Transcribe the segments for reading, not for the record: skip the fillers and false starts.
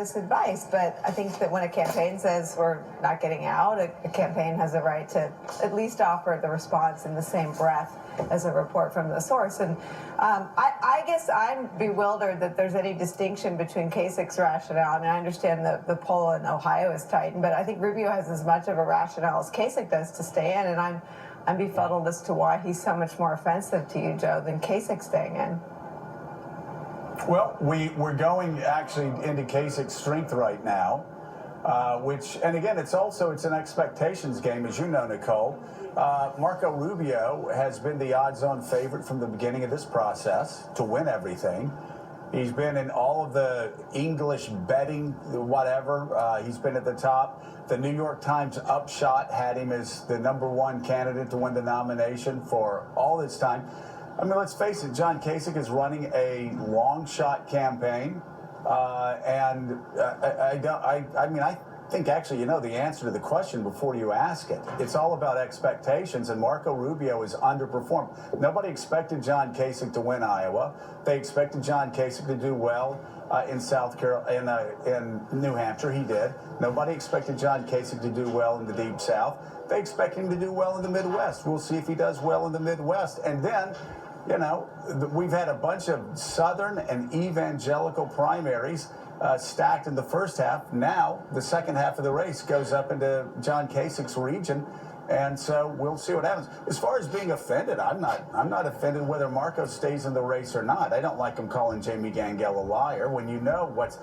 this advice. But I think that when a campaign says we're not getting out, a campaign has a right to at least offer the response in the same breath as a report from the source. And I guess I'm bewildered that there's any distinction between Kasich's rationale. I mean, I understand the poll in Ohio is tightened, but I think Rubio has as much of a rationale as Kasich does to stay in, and I'm befuddled as to why he's so much more offensive to you, Joe, than Kasich staying in. Well, we're going actually into Kasich's strength right now, which, and again, it's an expectations game, as you know, Nicole. Marco Rubio has been the odds-on favorite from the beginning of this process to win everything. He's been in all of the English betting, whatever. He's been at the top. The New York Times Upshot had him as the #1 candidate to win the nomination for all this time. I mean, let's face it, John Kasich is running a long-shot campaign, and I think actually you know the answer to the question before you ask it. It's all about expectations, and Marco Rubio is underperformed. Nobody expected John Kasich to win Iowa. They expected John Kasich to do well in South Carolina, in New Hampshire. He did. Nobody expected John Kasich to do well in the Deep South. They expect him to do well in the Midwest. We'll see if he does well in the Midwest. And then, you know, we've had a bunch of Southern and evangelical primaries stacked in the first half. Now, the second half of the race goes up into John Kasich's region, and so we'll see what happens. As far as being offended, I'm not offended whether Marco stays in the race or not. I don't like him calling Jamie Gangel a liar when you know what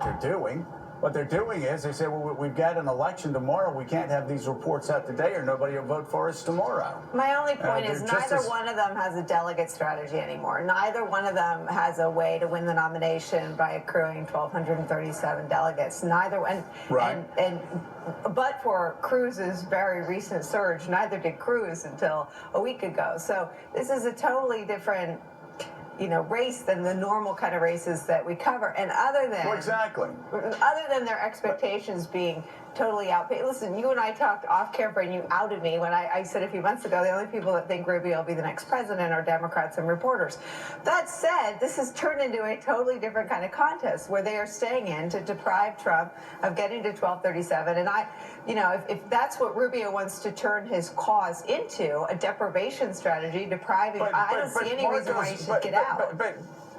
they're doing. What they're doing is they say, well, we've got an election tomorrow. We can't have these reports out today or nobody will vote for us tomorrow. My only point is neither one of them has a delegate strategy anymore. Neither one of them has a way to win the nomination by accruing 1,237 delegates. Neither, but for Cruz's very recent surge, neither did Cruz until a week ago. So this is a totally different race than the normal kind of races that we cover. And other than their expectations being totally outpaced. Listen, you and I talked off camera and you outed me when I said a few months ago the only people that think Rubio will be the next president are Democrats and reporters. That said, this has turned into a totally different kind of contest where they are staying in to deprive Trump of getting to 1237. And if that's what Rubio wants to turn his cause into, a deprivation strategy, depriving, I don't see any reason why he should get out.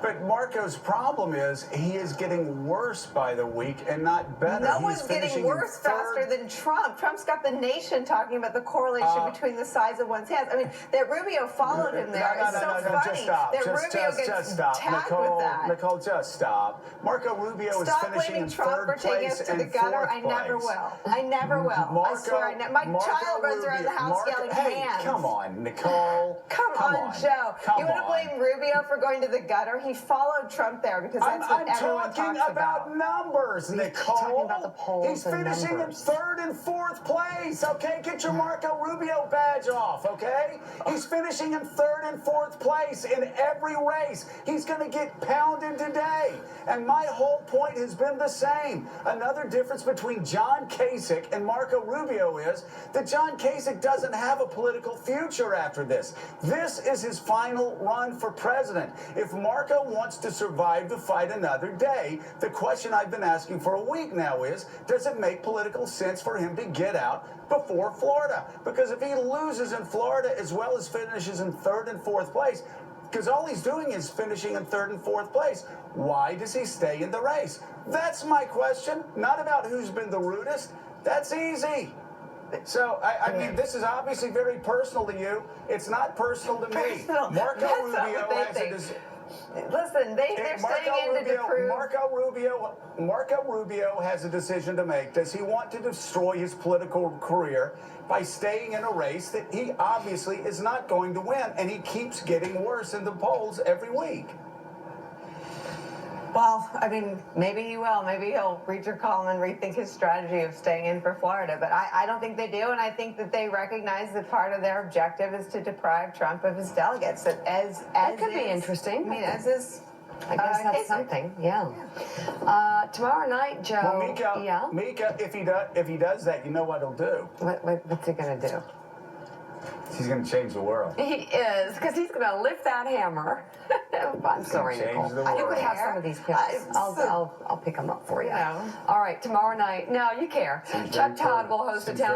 But Marco's problem is he is getting worse by the week and not better. No one's getting worse faster than Trump. Trump's got the nation talking about the correlation between the size of one's hands. I mean, that Rubio followed him there is so funny. Just stop. That Rubio gets tagged with that. Nicole, just stop. Marco Rubio is finishing in third place and fourth place. I never will. I never will. I swear. My child runs around the house yelling hands. Come on, Nicole. Come on, Joe. You want to blame Rubio for going to the gutter? He followed Trump there because that's what everyone talks about. I'm talking about numbers, Nicole. Talking about the polls. He's finishing in third and fourth place, okay? Get your Marco Rubio badge off, okay? He's finishing in third and fourth place in every race. He's going to get pounded today. And my whole point has been the same. Another difference between John Kasich and Marco Rubio is that John Kasich doesn't have a political future after this. This is his final run for president. If Marco wants to survive the fight another day, the question I've been asking for a week now is, does it make political sense for him to get out before Florida? Because if he loses in Florida as well as finishes in third and fourth place, because all he's doing is finishing in third and fourth place, why does he stay in the race? That's my question, not about who's been the rudest. That's easy. So, I mean, this is obviously very personal to you. It's not personal to me. Marco Rubio has a Listen, they're staying in to prove. Marco Rubio has a decision to make. Does he want to destroy his political career by staying in a race that he obviously is not going to win, and he keeps getting worse in the polls every week? Well, I mean, maybe he will. Maybe he'll read your column and rethink his strategy of staying in for Florida. But I don't think they do, and I think that they recognize that part of their objective is to deprive Trump of his delegates. That could be interesting. I mean, as is. I guess that's something. Yeah. Tomorrow night, Joe. Well, Mika, if he does that, you know what he'll do. What's he going to do? She's going to change the world. He is, because he's going to lift that hammer. I'm sorry, change Nicole. the You world. could have some of these pills. I'll pick them up for you. You know. All right, tomorrow night. No, you care. Seems Chuck very Todd will important. host a Seems town